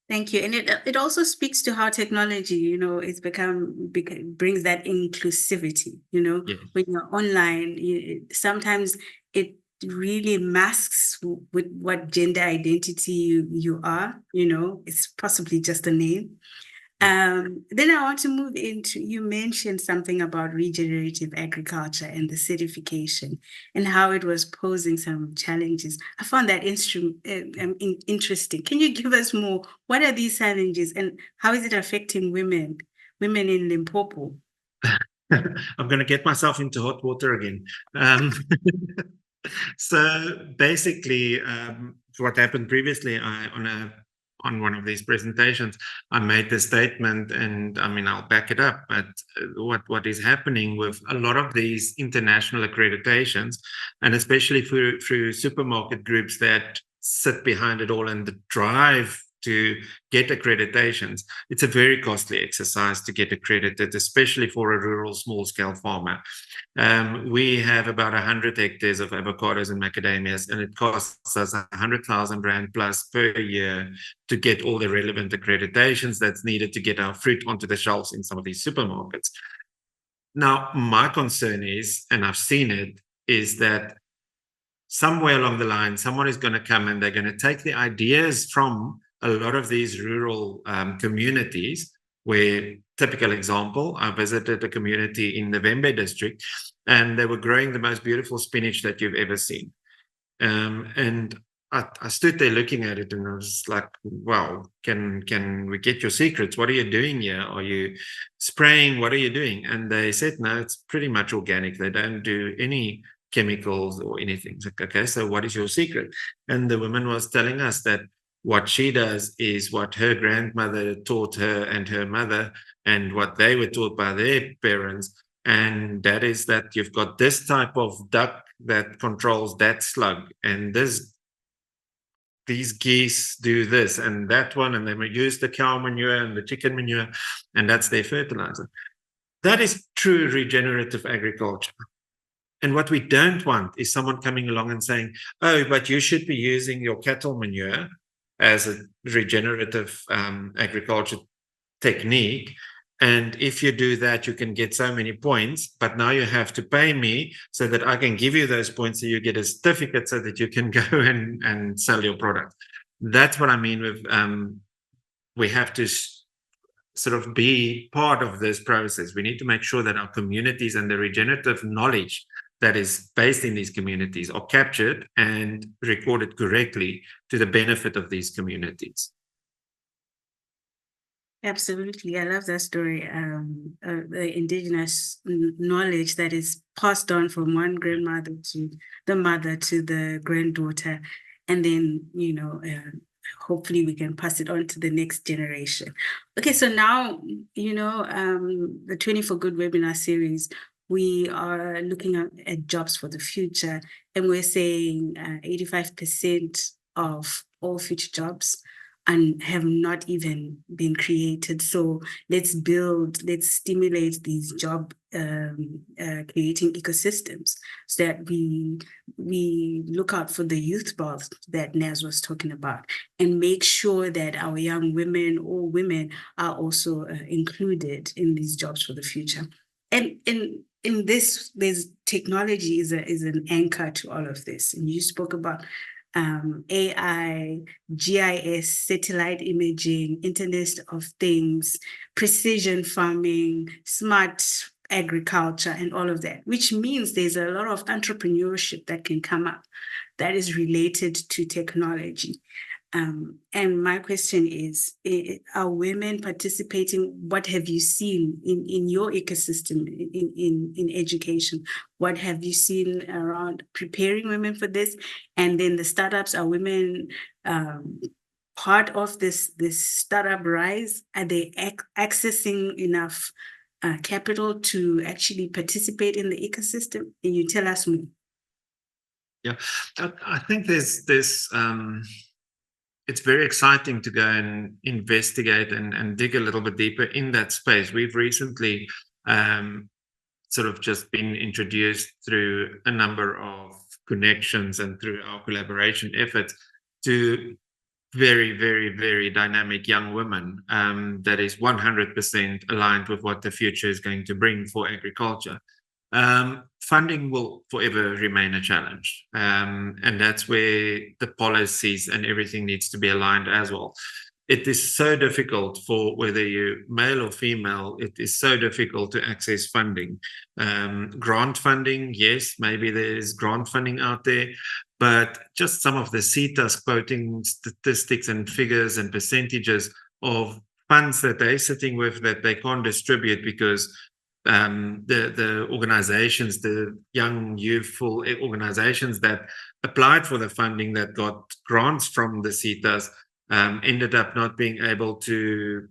Thank you. And it also speaks to how technology, it's brings that inclusivity, Yes. when you're online, sometimes it really masks with what gender identity you are, it's possibly just a name. Then I want to move into, you mentioned something about regenerative agriculture and the certification and how it was posing some challenges. I found that interesting. Can you give us more? What are these challenges and how is it affecting women in Limpopo? I'm going to get myself into hot water again. So basically, what happened previously, on one of these presentations, I made the statement, and I mean, I'll back it up. But what is happening with a lot of these international accreditations, and especially through supermarket groups that sit behind it all and the drive to get accreditations, it's a very costly exercise to get accredited, especially for a rural small-scale farmer. We have about 100 hectares of avocados and macadamias, and it costs us 100,000 Rand plus per year to get all the relevant accreditations that's needed to get our fruit onto the shelves in some of these supermarkets. Now, my concern is, and I've seen it, is that somewhere along the line, someone is going to come and they're going to take the ideas from a lot of these rural communities, where, typical example, I visited a community in the Vembe district, and they were growing the most beautiful spinach that you've ever seen. And I stood there looking at it, and I was like, wow, can we get your secrets? What are you doing here? Are you spraying? What are you doing? And they said, no, it's pretty much organic. They don't do any chemicals or anything. It's like, okay, so what is your secret? And the woman was telling us that what she does is what her grandmother taught her and her mother, and what they were taught by their parents. And that is that you've got this type of duck that controls that slug, and these geese do this and that one, and they use the cow manure and the chicken manure, and that's their fertilizer. That is true regenerative agriculture. And what we don't want is someone coming along and saying, oh, but you should be using your cattle manure as a regenerative agriculture technique. And if you do that, you can get so many points, but now you have to pay me so that I can give you those points, so you get a certificate so that you can go and sell your product. That's what I mean with we have to sort of be part of this process. We need to make sure that our communities and the regenerative knowledge that is based in these communities are captured and recorded correctly to the benefit of these communities. Absolutely. I love that story. The indigenous knowledge that is passed on from one grandmother to the mother to the granddaughter. And then, hopefully we can pass it on to the next generation. Okay, so now, the 20for Good webinar series, we are looking at jobs for the future, and we're saying 85% of all future jobs and have not even been created. So let's stimulate these job creating ecosystems, so that we look out for the youth wealth that Naz was talking about, and make sure that our young women or women are also included in these jobs for the future. And in this, there's technology is an anchor to all of this. And you spoke about AI, GIS, satellite imaging, Internet of Things, precision farming, smart agriculture, and all of that, which means there's a lot of entrepreneurship that can come up that is related to technology. And my question is, are women participating? What have you seen in your ecosystem in education? What have you seen around preparing women for this? And then the startups, are women part of this startup rise? Are they accessing enough capital to actually participate in the ecosystem? Can you tell us more? Yeah, I think there's it's very exciting to go and investigate and dig a little bit deeper in that space. We've recently sort of just been introduced through a number of connections and through our collaboration efforts to very, very, very dynamic young woman that is 100% aligned with what the future is going to bring for agriculture. Funding will forever remain a challenge. And that's where the policies and everything needs to be aligned as well. It is so difficult for whether you're male or female, it is so difficult to access funding. Grant funding, yes, maybe there's grant funding out there, but just some of the CETAs quoting statistics and figures and percentages of funds that they're sitting with that they can't distribute because the organizations, the young, youthful organizations that applied for the funding that got grants from the CETAs ended up not being able to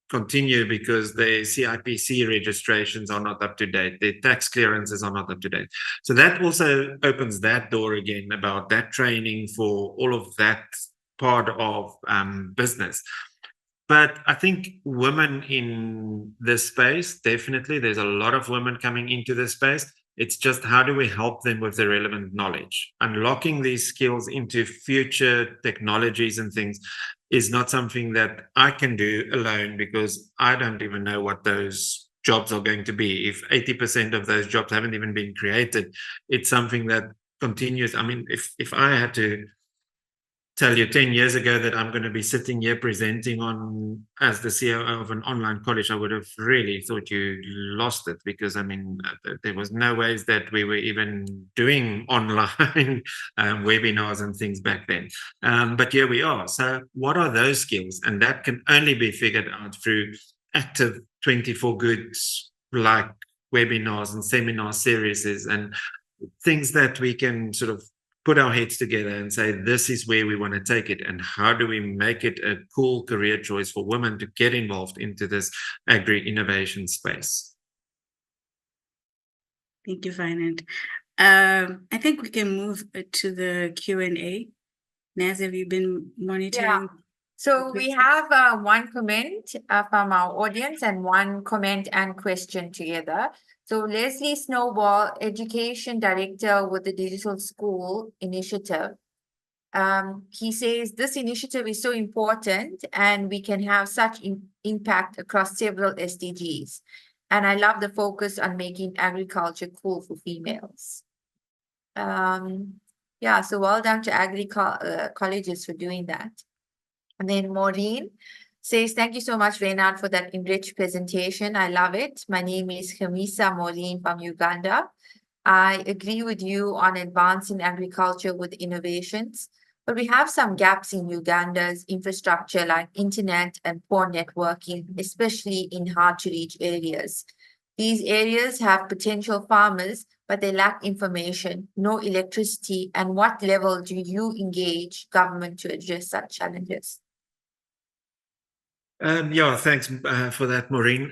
continue because their CIPC registrations are not up to date, their tax clearances are not up to date. So that also opens that door again about that training for all of that part of business. But I think women in this space, definitely, there's a lot of women coming into this space. It's just how do we help them with the relevant knowledge? Unlocking these skills into future technologies and things is not something that I can do alone because I don't even know what those jobs are going to be. If 80% of those jobs haven't even been created, it's something that continues. I mean, if I had to tell you 10 years ago that I'm going to be sitting here presenting on as the CEO of an online college, I would have really thought you lost it because, I mean, there was no ways that we were even doing online webinars and things back then. But here we are. So what are those skills? And that can only be figured out through active 24Good like webinars and seminar series and things that we can sort of put our heads together and say, this is where we want to take it. And how do we make it a cool career choice for women to get involved into this agri-innovation space? Thank you, Wynand. I think we can move to the Q&A. Naz, have you been monitoring? Yeah. So we have one comment from our audience and one comment and question together. So Leslie Snowball, Education Director with the Digital School Initiative. He says this initiative is so important and we can have such impact across several SDGs. And I love the focus on making agriculture cool for females. Yeah, so well done to agri-colleges for doing that. And then Maureen says, thank you so much, Wynand, for that enriched presentation. I love it. My name is Khamisa Maureen from Uganda. I agree with you on advancing agriculture with innovations, but we have some gaps in Uganda's infrastructure like internet and poor networking, especially in hard-to-reach areas. These areas have potential farmers, but they lack information, no electricity, and what level do you engage government to address such challenges? Yeah, thanks for that, Maureen.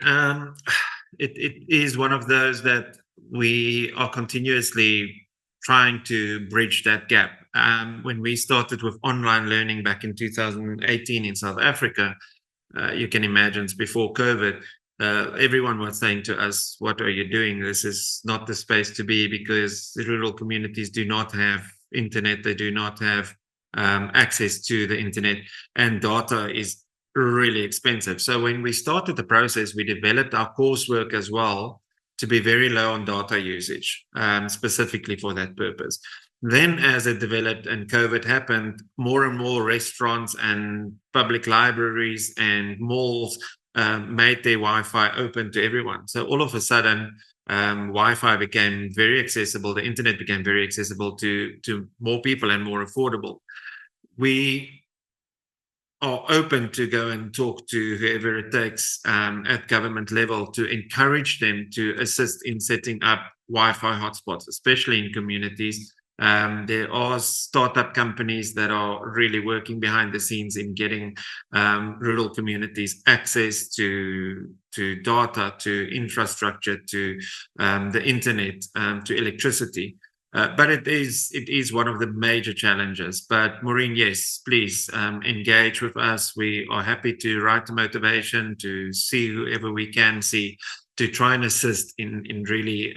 It is one of those that we are continuously trying to bridge that gap. When we started with online learning back in 2018 in South Africa, you can imagine it's before COVID, everyone was saying to us, what are you doing? This is not the space to be because the rural communities do not have internet. They do not have access to the internet, and data is really expensive. So when we started the process, we developed our coursework as well to be very low on data usage, specifically for that purpose. Then as it developed and COVID happened, more and more restaurants and public libraries and malls made their Wi-Fi open to everyone. So all of a sudden, Wi-Fi became very accessible. The internet became very accessible to more people and more affordable. We are open to go and talk to whoever it takes at government level to encourage them to assist in setting up Wi-Fi hotspots, especially in communities. There are startup companies that are really working behind the scenes in getting rural communities access to data, to infrastructure, to the internet, to electricity. But it is one of the major challenges. But Maureen, yes, please engage with us. We are happy to write the motivation, to see whoever we can see, to try and assist in really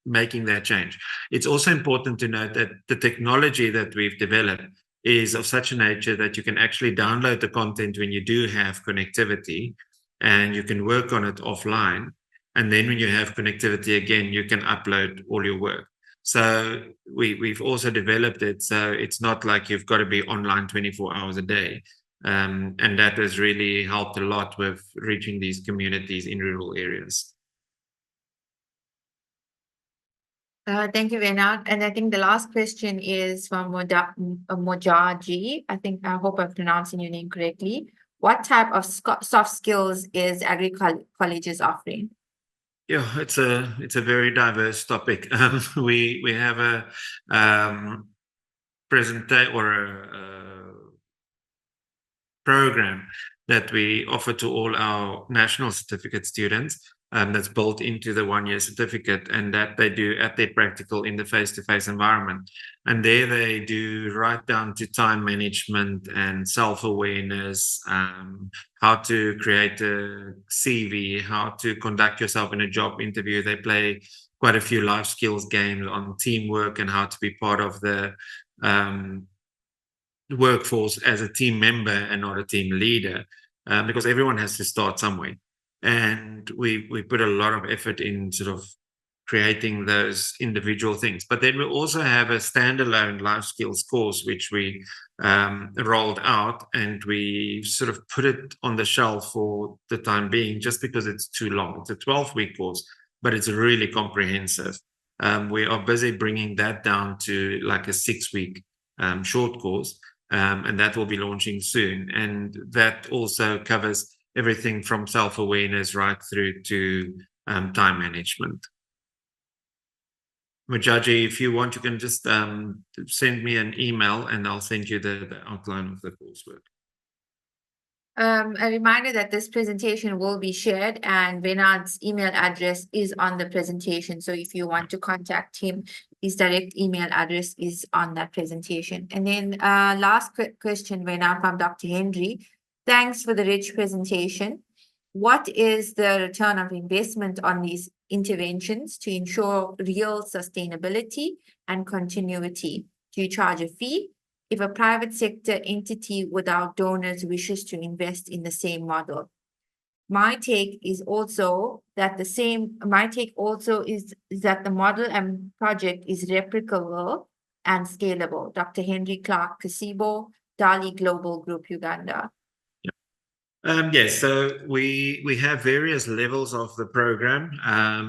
making that change. It's also important to note that the technology that we've developed is of such a nature that you can actually download the content when you do have connectivity, and you can work on it offline. And then when you have connectivity again, you can upload all your work. So we've also developed it so it's not like you've got to be online 24 hours a day. And that has really helped a lot with reaching these communities in rural areas. Thank you, Wynand. And I think the last question is from Mojaji. I hope I'm pronouncing your name correctly. What type of soft skills is AGRICOLLEGES offering? Yeah, it's a very diverse topic. We have a presentation or a program that we offer to all our national certificate students. That's built into the 1-year certificate, and that they do at their practical in the face-to-face environment. And there they do right down to time management and self-awareness, how to create a CV, how to conduct yourself in a job interview. They play quite a few life skills games on teamwork and how to be part of the workforce as a team member and not a team leader, because everyone has to start somewhere. And we put a lot of effort in sort of creating those individual things. But then we also have a standalone life skills course, which we rolled out, and we sort of put it on the shelf for the time being, just because it's too long. It's a 12-week course, but it's really comprehensive. We are busy bringing that down to like a 6-week short course, and that will be launching soon. And that also covers everything from self-awareness right through to time management. Mojaji, if you want, you can just send me an email and I'll send you the outline of the coursework. A reminder that this presentation will be shared, and Wynand's email address is on the presentation. So if you want to contact him, his direct email address is on that presentation. And then last question, Wynand, from Dr. Henry. Thanks for the rich presentation. What is the return of investment on these interventions to ensure real sustainability and continuity? Do you charge a fee if a private sector entity without donors wishes to invest in the same model? My take also is that the model and project is replicable and scalable. Dr. Henry Clark Kasibo, Dali Global Group, Uganda. Yes, so we have various levels of the program,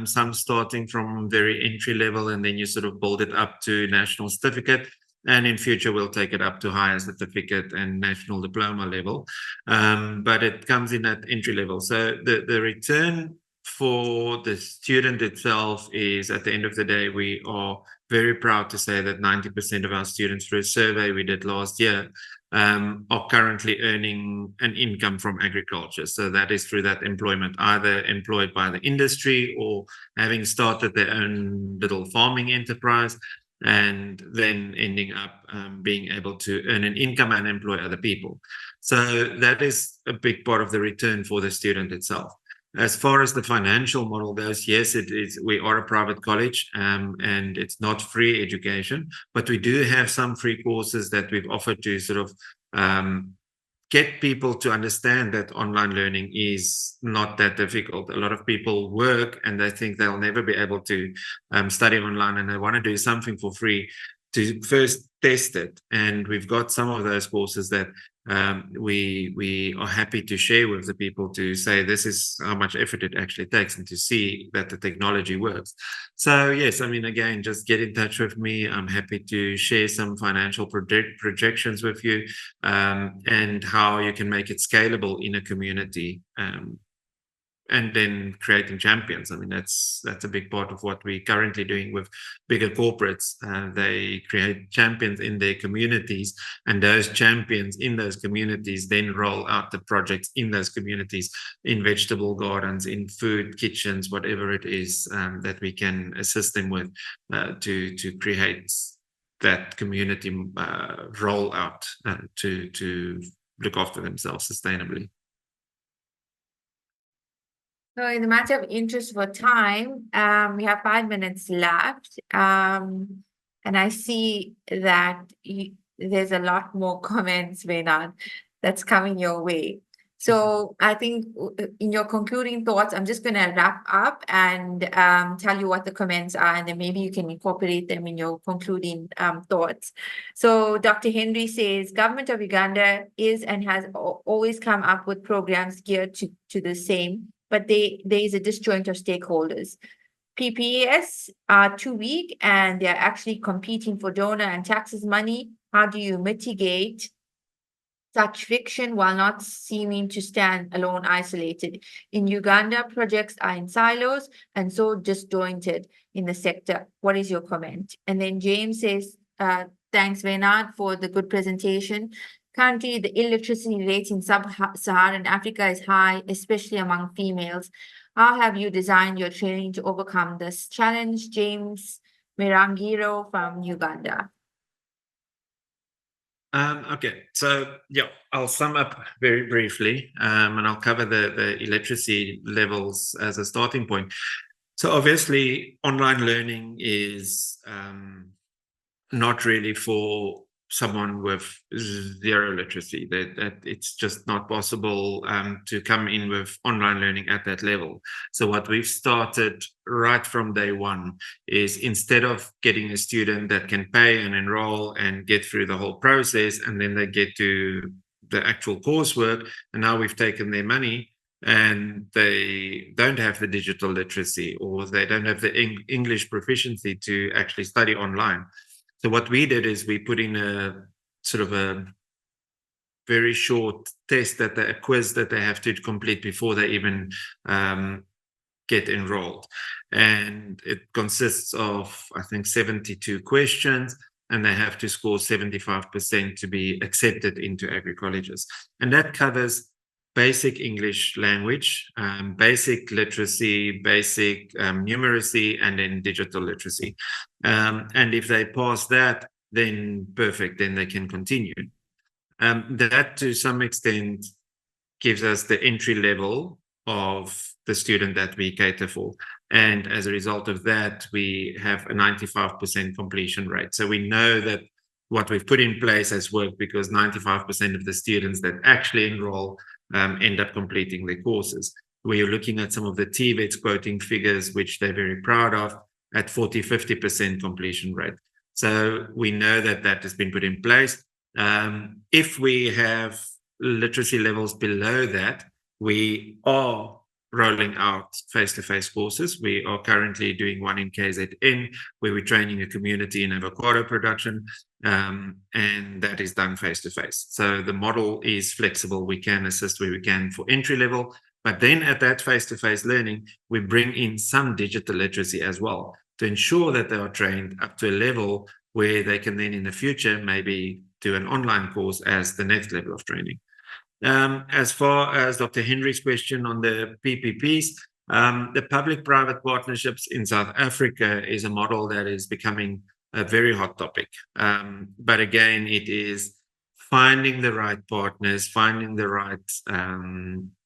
some starting from very entry level, and then you sort of build it up to national certificate. And in future, we'll take it up to higher certificate and national diploma level. But it comes in at entry level. So the return for the student itself is, at the end of the day, we are very proud to say that 90% of our students, through a survey we did last year, are currently earning an income from agriculture. So that is through that employment, either employed by the industry or having started their own little farming enterprise, and then ending up being able to earn an income and employ other people. So that is a big part of the return for the student itself. As far as the financial model goes, yes, it is. We are a private college, and it's not free education, but we do have some free courses that we've offered to sort of get people to understand that online learning is not that difficult. A lot of people work and they think they'll never be able to study online, and they want to do something for free to first test it. And we've got some of those courses that we are happy to share with the people, to say this is how much effort it actually takes, and to see that the technology works. So yes, I mean, again, just get in touch with me. I'm happy to share some financial projections with you, and how you can make it scalable in a community. And then creating champions. I mean, that's a big part of what we're currently doing with bigger corporates. They create champions in their communities, and those champions in those communities then roll out the projects in those communities, in vegetable gardens, in food kitchens, whatever it is that we can assist them with to create that community rollout to look after themselves sustainably. So in the matter of interest for time, we have 5 minutes left. And I see that there's a lot more comments, Wynand, that's coming your way. So I think in your concluding thoughts, I'm just going to wrap up and tell you what the comments are, and then maybe you can incorporate them in your concluding thoughts. So Dr. Henry says, government of Uganda is and has always come up with programs geared to the same, but there is a disjoint of stakeholders. PPAS are too weak and they're actually competing for donor and taxes money. How do you mitigate such friction while not seeming to stand alone isolated? In Uganda, projects are in silos and so disjointed in the sector. What is your comment? And then James says, thanks, Wynand, for the good presentation. Currently, the illiteracy rate in sub-Saharan Africa is high, especially among females. How have you designed your training to overcome this challenge? James Mirangiro from Uganda. Okay, so yeah, I'll sum up very briefly, and I'll cover the illiteracy levels as a starting point. So obviously, online learning is not really for someone with zero literacy. That it's just not possible to come in with online learning at that level. So what we've started right from day one is, instead of getting a student that can pay and enroll and get through the whole process, and then they get to the actual coursework, and now we've taken their money and they don't have the digital literacy, or they don't have the English proficiency to actually study online. So what we did is we put in a sort of a very short test, a quiz that they have to complete before they even get enrolled. And it consists of, I think, 72 questions, and they have to score 75% to be accepted into agri-colleges. And that covers basic English language, basic literacy, basic numeracy, and then digital literacy. And if they pass that, then perfect, then they can continue. That to some extent gives us the entry level of the student that we cater for. And as a result of that, we have a 95% completion rate. So we know that what we've put in place has worked, because 95% of the students that actually enroll end up completing their courses. We're looking at some of the TVETs quoting figures, which they're very proud of, at 40-50% completion rate. So we know that that has been put in place. If we have literacy levels below that, we are rolling out face-to-face courses. We are currently doing one in KZN, where we're training a community in avocado production, and that is done face-to-face. So the model is flexible. We can assist where we can for entry level, but then at that face-to-face learning, we bring in some digital literacy as well, to ensure that they are trained up to a level where they can then in the future maybe do an online course as the next level of training. As far as Dr. Henry's question on the PPPs, the public-private partnerships in South Africa is a model that is becoming a very hot topic. But again, it is finding the right partners, finding the right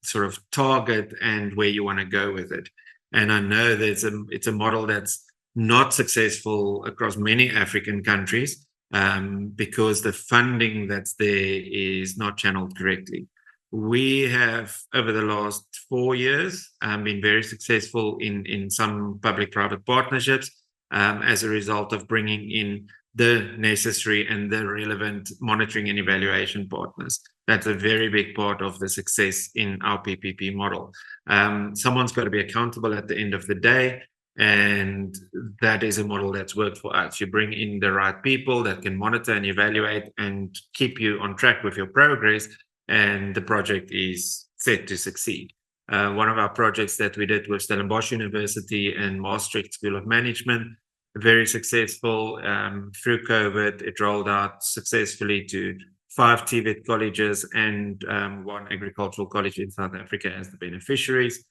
sort of target and where you want to go with it. And I know that it's a model that's not successful across many African countries, because the funding that's there is not channeled correctly. We have, over the last 4 years, been very successful in some public-private partnerships as a result of bringing in the necessary and the relevant monitoring and evaluation partners. That's a very big part of the success in our PPP model. Someone's got to be accountable at the end of the day, and that is a model that's worked for us. You bring in the right people that can monitor and evaluate and keep you on track with your progress, and the project is set to succeed. One of our projects that we did with Stellenbosch University and Maastricht School of Management, very successful. Through COVID, it rolled out successfully to 5 TVET colleges and 1 agricultural college in South Africa as the beneficiaries.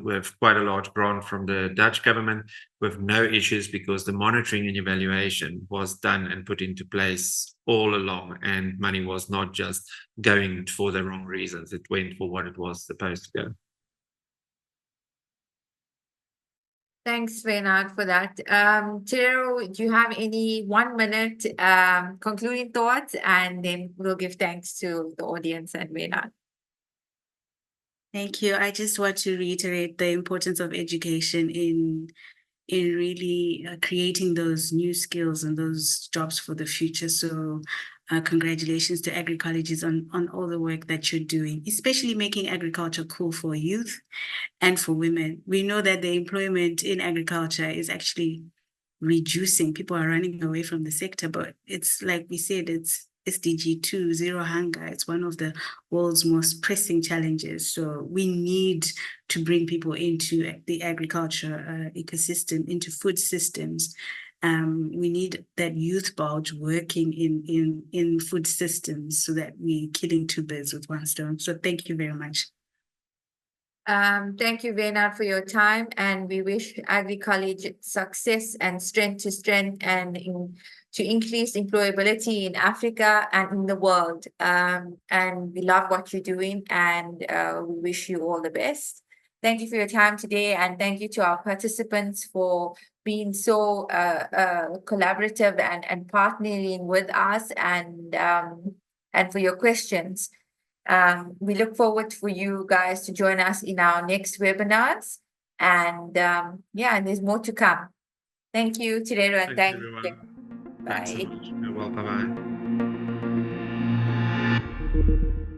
With quite a large grant from the Dutch government, with no issues, because the monitoring and evaluation was done and put into place all along, and money was not just going for the wrong reasons. It went for what it was supposed to go. Thanks, Wynand, for that. Tariro, do you have any 1 minute concluding thoughts? And then we'll give thanks to the audience and Wynand. Thank you. I just want to reiterate the importance of education in really creating those new skills and those jobs for the future. So congratulations to AGRICOLLEGES on all the work that you're doing, especially making agriculture cool for youth and for women. We know that the employment in agriculture is actually reducing. People are running away from the sector, but it's like we said, it's SDG 2, zero hunger. It's one of the world's most pressing challenges. So we need to bring people into the agriculture ecosystem, into food systems. We need that youth bulge working in food systems so that we're killing two birds with one stone. So thank you very much. Thank you, Wynand, for your time, and we wish AgriCollege success and strength to strength and to increase employability in Africa and in the world. And we love what you're doing, and we wish you all the best. Thank you for your time today, and thank you to our participants for being so collaborative and partnering with us, and for your questions. We look forward for you guys to join us in our next webinars. And and there's more to come. Thank you, Tariro, and Thanks, everyone. Bye. Thanks so much. You're welcome. Bye.